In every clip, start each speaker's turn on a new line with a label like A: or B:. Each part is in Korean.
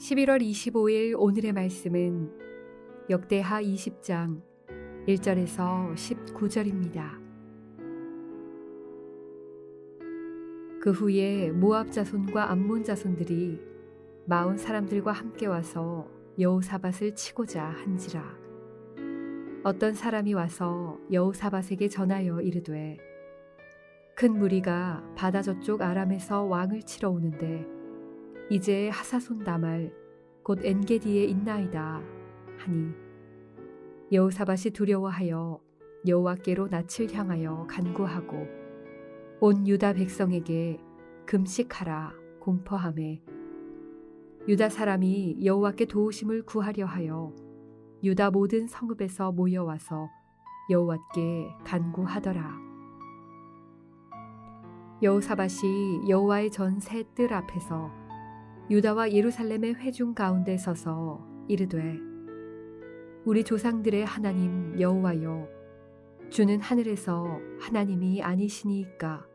A: 11월 25일 오늘의 말씀은 역대하 20장 1절에서 19절입니다. 그 후에 모압 자손과 암몬 자손들이 마온 사람들과 함께 와서 여호사밧을 치고자 한지라. 어떤 사람이 와서 여호사밧에게 전하여 이르되 큰 무리가 바다 저쪽 아람에서 왕을 치러 오는데 이제 하사손 다말 곧 엔게디에 있나이다 하니 여호사밧이 두려워하여 여호와께로 낯을 향하여 간구하고 온 유다 백성에게 금식하라 공포하매 유다 사람이 여호와께 도우심을 구하려 하여 유다 모든 성읍에서 모여와서 여호와께 간구하더라. 여호사밧이 여호와의 전 새 뜰 앞에서 유다와 예루살렘의 회중 가운데 서서 이르되 우리 조상들의 하나님 여호와여 주는 하늘에서 하나님이 아니시니이까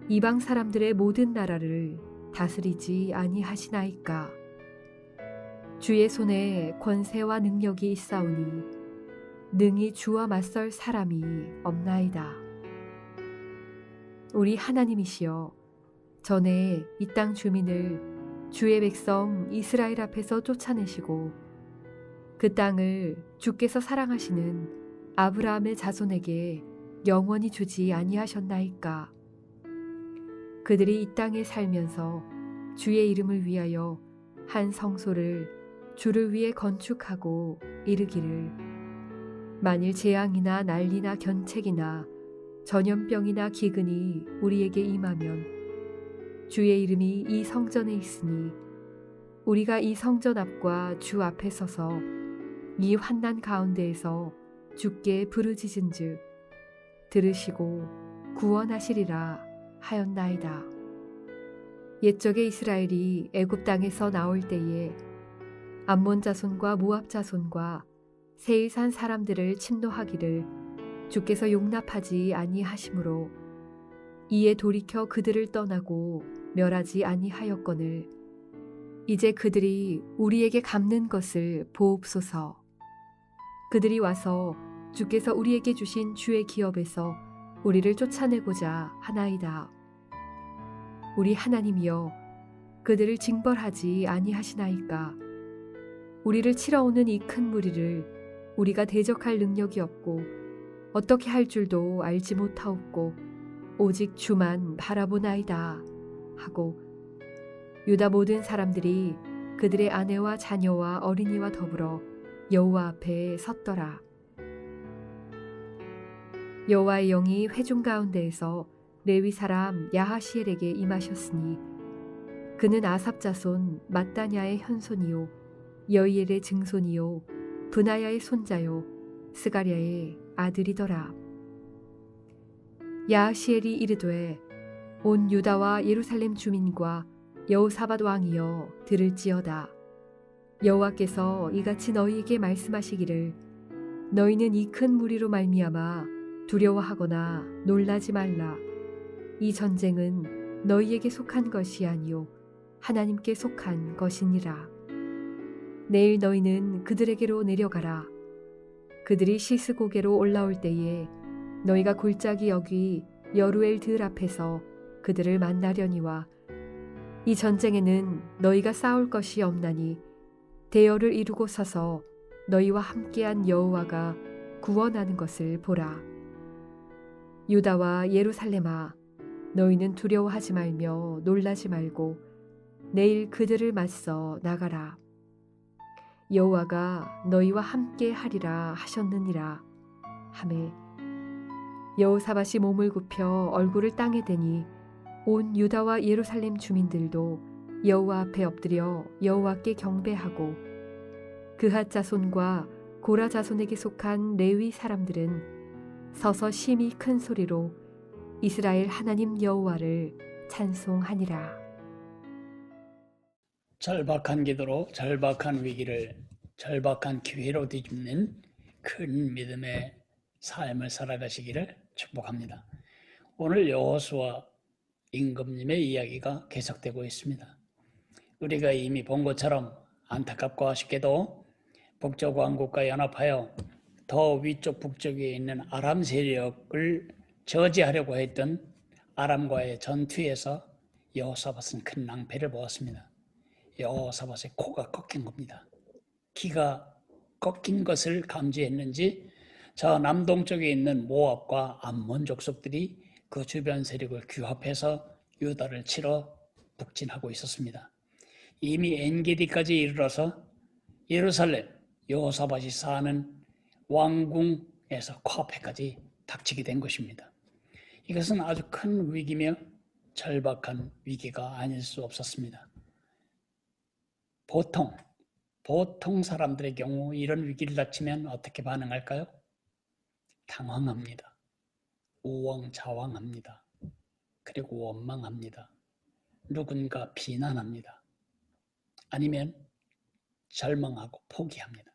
A: 이방 사람들의 모든 나라를 다스리지 아니하시나이까 주의 손에 권세와 능력이 있사오니 능히 주와 맞설 사람이 없나이다. 우리 하나님이시여 전에 이 땅 주민을 주의 백성 이스라엘 앞에서 쫓아내시고 그 땅을 주께서 사랑하시는 아브라함의 자손에게 영원히 주지 아니하셨나이까. 그들이 이 땅에 살면서 주의 이름을 위하여 한 성소를 주를 위해 건축하고 이르기를 만일 재앙이나 난리나 견책이나 전염병이나 기근이 우리에게 임하면 주의 이름이 이 성전에 있으니 우리가 이 성전 앞과 주 앞에 서서 이 환난 가운데에서 주께 부르짖은즉 들으시고 구원하시리라 하였나이다. 옛적에 이스라엘이 애굽 땅에서 나올 때에 암몬 자손과 모압 자손과 세일산 사람들을 침노하기를 주께서 용납하지 아니하시므로 이에 돌이켜 그들을 떠나고 멸하지 아니하였거늘 이제 그들이 우리에게 갚는 것을 보옵소서. 그들이 와서 주께서 우리에게 주신 주의 기업에서 우리를 쫓아내고자 하나이다. 우리 하나님이여 그들을 징벌하지 아니하시나이까. 우리를 치러 오는 이 큰 무리를 우리가 대적할 능력이 없고 어떻게 할 줄도 알지 못하옵고 오직 주만 바라보나이다 하고 유다 모든 사람들이 그들의 아내와 자녀와 어린이와 더불어 여호와 앞에 섰더라. 여호와의 영이 회중 가운데에서 레위 사람 야하시엘에게 임하셨으니 그는 아삽 자손 마따냐의 현손이요 여이엘의 증손이요 브나야의 손자요 스가랴의 아들이더라. 야하시엘이 이르되 온 유다와 예루살렘 주민과 여호사밧 왕이여 들을지어다. 여호와께서 이같이 너희에게 말씀하시기를 너희는 이 큰 무리로 말미암아 두려워하거나 놀라지 말라. 이 전쟁은 너희에게 속한 것이 아니요 하나님께 속한 것이니라. 내일 너희는 그들에게로 내려가라. 그들이 시스고게로 올라올 때에 너희가 골짜기 여기 여루엘 들 앞에서 그들을 만나려니와 이 전쟁에는 너희가 싸울 것이 없나니 대열을 이루고 서서 너희와 함께한 여호와가 구원하는 것을 보라. 유다와 예루살렘아 너희는 두려워하지 말며 놀라지 말고 내일 그들을 맞서 나가라. 여호와가 너희와 함께 하리라 하셨느니라 하매 여호사밧이 몸을 굽혀 얼굴을 땅에 대니 온 유다와 예루살렘 주민들도 여호와 앞에 엎드려 여호와께 경배하고 그핫 자손과 고라 자손에게 속한 레위 사람들은 서서 심히 큰 소리로 이스라엘 하나님 여호와를 찬송하니라.
B: 절박한 기도로 절박한 위기를 절박한 기회로 뒤집는 큰 믿음의 삶을 살아가시기를 축복합니다. 오늘 여호수아 임금님의 이야기가 계속되고 있습니다. 우리가 이미 본 것처럼 안타깝고 아쉽게도 북쪽 왕국과 연합하여 더 위쪽 북쪽에 있는 아람 세력을 저지하려고 했던 아람과의 전투에서 여호사밧은 큰 낭패를 보았습니다. 여호사밧의 코가 꺾인 겁니다. 키가 꺾인 것을 감지했는지 저 남동쪽에 있는 모압과 암몬 족속들이 그 주변 세력을 규합해서 유다를 치러 북진하고 있었습니다. 이미 엔게디까지 이르러서 예루살렘 여호사밧이 사는 왕궁에서 코앞에까지 닥치게 된 것입니다. 이것은 아주 큰 위기며 절박한 위기가 아닐 수 없었습니다. 보통 사람들의 경우 이런 위기를 닥치면 어떻게 반응할까요? 당황합니다. 우왕좌왕합니다. 그리고 원망합니다. 누군가 비난합니다. 아니면 절망하고 포기합니다.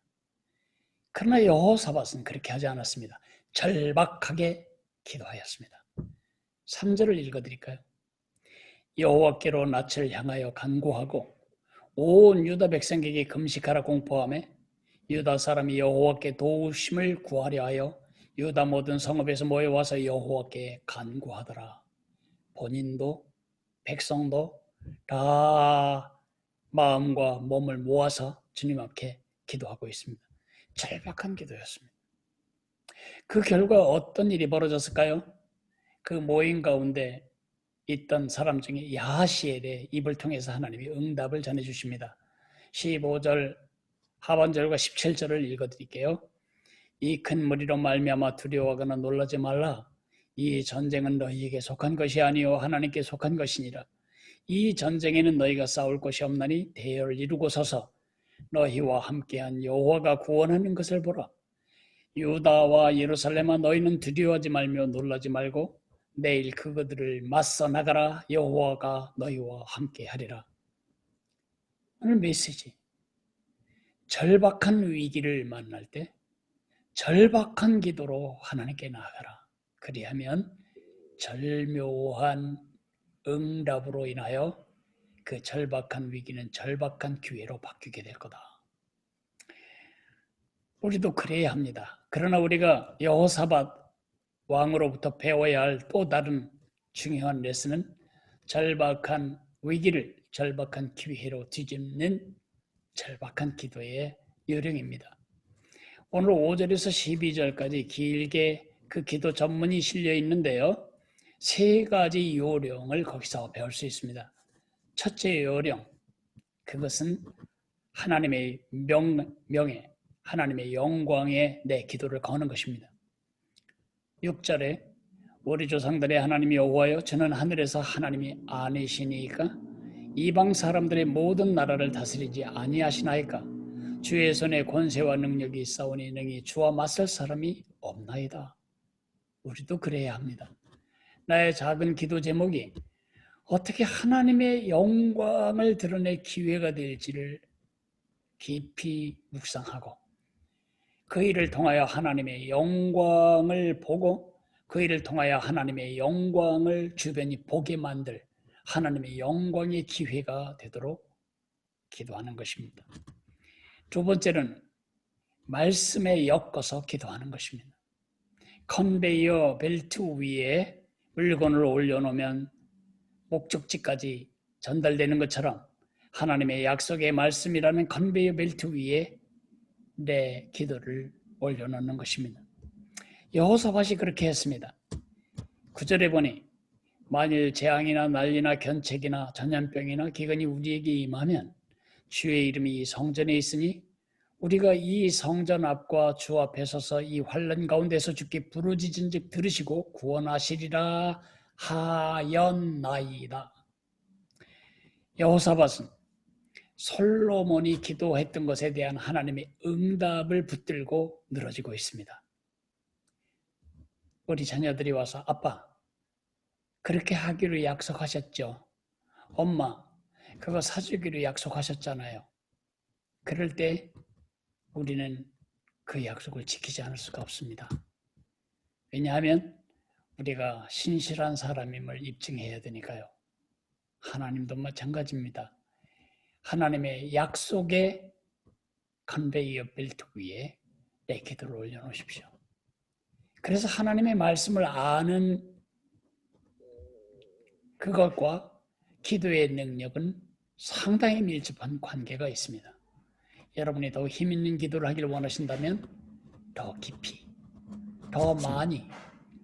B: 그러나 여호사밧은 그렇게 하지 않았습니다. 절박하게 기도하였습니다. 3절을 읽어드릴까요? 여호와께로 낯을 향하여 간구하고 온 유다 백성에게 금식하라 공포하며 유다 사람이 여호와께 도우심을 구하려 하여 유다 모든 성읍에서 모여와서 여호와께 간구하더라. 본인도 백성도 다 마음과 몸을 모아서 주님 앞에 기도하고 있습니다. 절박한 기도였습니다. 그 결과 어떤 일이 벌어졌을까요? 그 모임 가운데 있던 사람 중에 야하시엘의 입을 통해서 하나님이 응답을 전해주십니다. 15절 하반절과 17절을 읽어드릴게요. 이 큰 무리로 말미암아 두려워하거나 놀라지 말라. 이 전쟁은 너희에게 속한 것이 아니요 하나님께 속한 것이니라. 이 전쟁에는 너희가 싸울 것이 없나니 대열을 이루고 서서 너희와 함께한 여호와가 구원하는 것을 보라. 유다와 예루살렘아 너희는 두려워하지 말며 놀라지 말고 내일 그것들을 맞서 나가라. 여호와가 너희와 함께하리라. 오늘 메시지, 절박한 위기를 만날 때 절박한 기도로 하나님께 나아가라. 그리하면 절묘한 응답으로 인하여 그 절박한 위기는 절박한 기회로 바뀌게 될 거다. 우리도 그래야 합니다. 그러나 우리가 여호사밧 왕으로부터 배워야 할 또 다른 중요한 레슨은 절박한 위기를 절박한 기회로 뒤집는 절박한 기도의 요령입니다. 오늘 5절에서 12절까지 길게 그 기도 전문이 실려 있는데요. 세 가지 요령을 거기서 배울 수 있습니다. 첫째 요령, 그것은 하나님의 명예, 하나님의 영광에 내 기도를 거는 것입니다. 6절에 우리 조상들의 하나님 여호와여 저는 하늘에서 하나님이 아니시니까 이방 사람들의 모든 나라를 다스리지 아니하시나이까 주의 손에 권세와 능력이 있사오니 능히 주와 맞설 사람이 없나이다. 우리도 그래야 합니다. 나의 작은 기도 제목이 어떻게 하나님의 영광을 드러낼 기회가 될지를 깊이 묵상하고 그 일을 통하여 하나님의 영광을 보고 그 일을 통하여 하나님의 영광을 주변이 보게 만들 하나님의 영광의 기회가 되도록 기도하는 것입니다. 두 번째는 말씀에 엮어서 기도하는 것입니다. 컨베이어 벨트 위에 물건을 올려놓으면 목적지까지 전달되는 것처럼 하나님의 약속의 말씀이라는 컨베이어 벨트 위에 내 기도를 올려놓는 것입니다. 여호사밧이 그렇게 했습니다. 9절에 보니 만일 재앙이나 난리나 견책이나 전염병이나 기근이 우리에게 임하면 주의 이름이 이 성전에 있으니 우리가 이 성전 앞과 주 앞에 서서 이 환난 가운데서 주께 부르짖은즉 들으시고 구원하시리라 하였나이다. 여호사밧은 솔로몬이 기도했던 것에 대한 하나님의 응답을 붙들고 늘어지고 있습니다. 우리 자녀들이 와서 아빠 그렇게 하기로 약속하셨죠? 엄마 그거 사주기로 약속하셨잖아요. 그럴 때 우리는 그 약속을 지키지 않을 수가 없습니다. 왜냐하면 우리가 신실한 사람임을 입증해야 되니까요. 하나님도 마찬가지입니다. 하나님의 약속의 컨베이어 벨트 위에 내 기도를 올려놓으십시오. 그래서 하나님의 말씀을 아는 그것과 기도의 능력은 상당히 밀접한 관계가 있습니다. 여러분이 더 힘 있는 기도를 하기를 원하신다면 더 깊이, 더 많이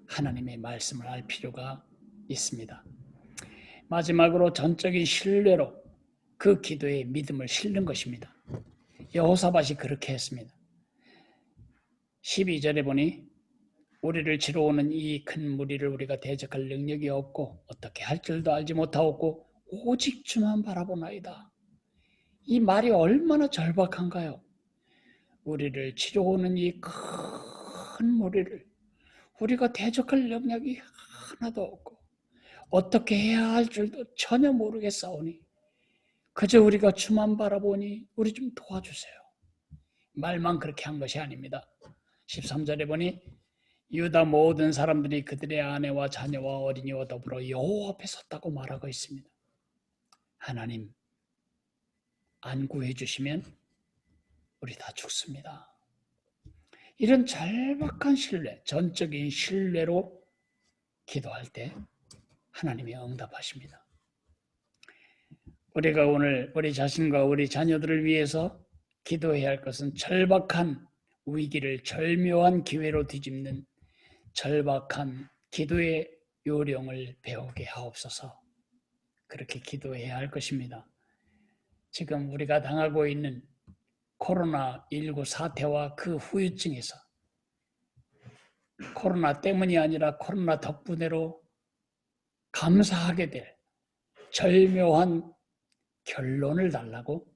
B: 하나님의 말씀을 알 필요가 있습니다. 마지막으로 전적인 신뢰로 그 기도에 믿음을 실는 것입니다. 여호사밧이 그렇게 했습니다. 12절에 보니 우리를 치러 오는 이 큰 무리를 우리가 대적할 능력이 없고 어떻게 할 줄도 알지 못하고 오직 주만 바라보나이다. 이 말이 얼마나 절박한가요? 우리를 치러 오는 이 큰 무리를 우리가 대적할 능력이 하나도 없고 어떻게 해야 할 줄도 전혀 모르겠사오니 그저 우리가 주만 바라보니 우리 좀 도와주세요. 말만 그렇게 한 것이 아닙니다. 13절에 보니 유다 모든 사람들이 그들의 아내와 자녀와 어린이와 더불어 여호와 앞에 섰다고 말하고 있습니다. 하나님 안 구해주시면 우리 다 죽습니다. 이런 절박한 신뢰, 전적인 신뢰로 기도할 때 하나님이 응답하십니다. 우리가 오늘 우리 자신과 우리 자녀들을 위해서 기도해야 할 것은 절박한 위기를 절묘한 기회로 뒤집는 절박한 기도의 요령을 배우게 하옵소서. 그렇게 기도해야 할 것입니다. 지금 우리가 당하고 있는 코로나19 사태와 그 후유증에서 코로나 때문이 아니라 코로나 덕분에로 감사하게 될 절묘한 결론을 달라고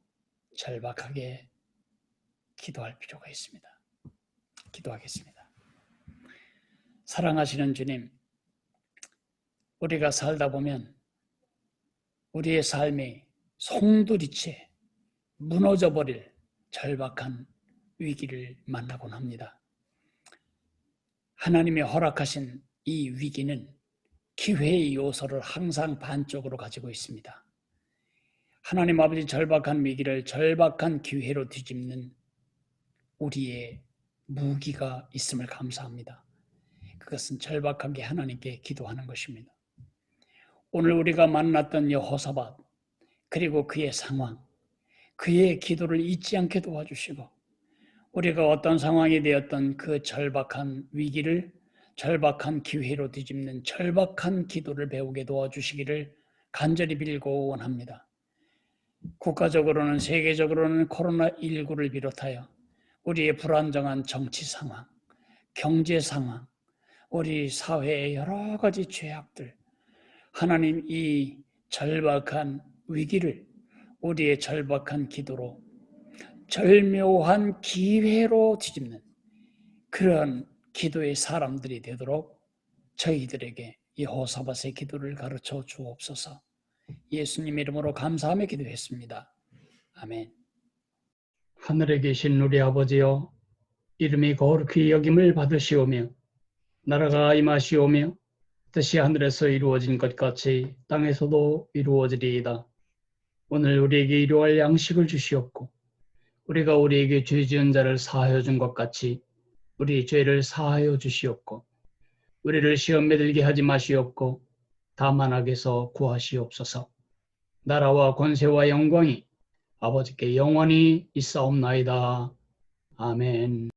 B: 절박하게 기도할 필요가 있습니다. 기도하겠습니다. 사랑하시는 주님, 우리가 살다 보면 우리의 삶이 송두리째 무너져버릴 절박한 위기를 만나곤 합니다. 하나님이 허락하신 이 위기는 기회의 요소를 항상 반쪽으로 가지고 있습니다. 하나님 아버지 절박한 위기를 절박한 기회로 뒤집는 우리의 무기가 있음을 감사합니다. 그것은 절박하게 하나님께 기도하는 것입니다. 오늘 우리가 만났던 여호사밧 그리고 그의 상황, 그의 기도를 잊지 않게 도와주시고 우리가 어떤 상황이 되었던 그 절박한 위기를 절박한 기회로 뒤집는 절박한 기도를 배우게 도와주시기를 간절히 빌고 원합니다. 국가적으로는 세계적으로는 코로나19를 비롯하여 우리의 불안정한 정치 상황, 경제 상황, 우리 사회의 여러 가지 죄악들, 하나님 이 절박한 위기를 우리의 절박한 기도로 절묘한 기회로 뒤집는 그런 기도의 사람들이 되도록 저희들에게 여호사밧의 기도를 가르쳐 주옵소서. 예수님 이름으로 감사하며 기도했습니다. 아멘. 하늘에 계신 우리 아버지여, 이름이 거룩히 여김을 받으시오며 나라가 임하시오며 뜻이 하늘에서 이루어진 것 같이 땅에서도 이루어지리이다. 오늘 우리에게 일용할 양식을 주시옵고 우리가 우리에게 죄 지은 자를 사하여 준 것 같이 우리 죄를 사하여 주시옵고 우리를 시험에 들게 하지 마시옵고 다만 악에서 구하시옵소서. 나라와 권세와 영광이 아버지께 영원히 있사옵나이다. 아멘.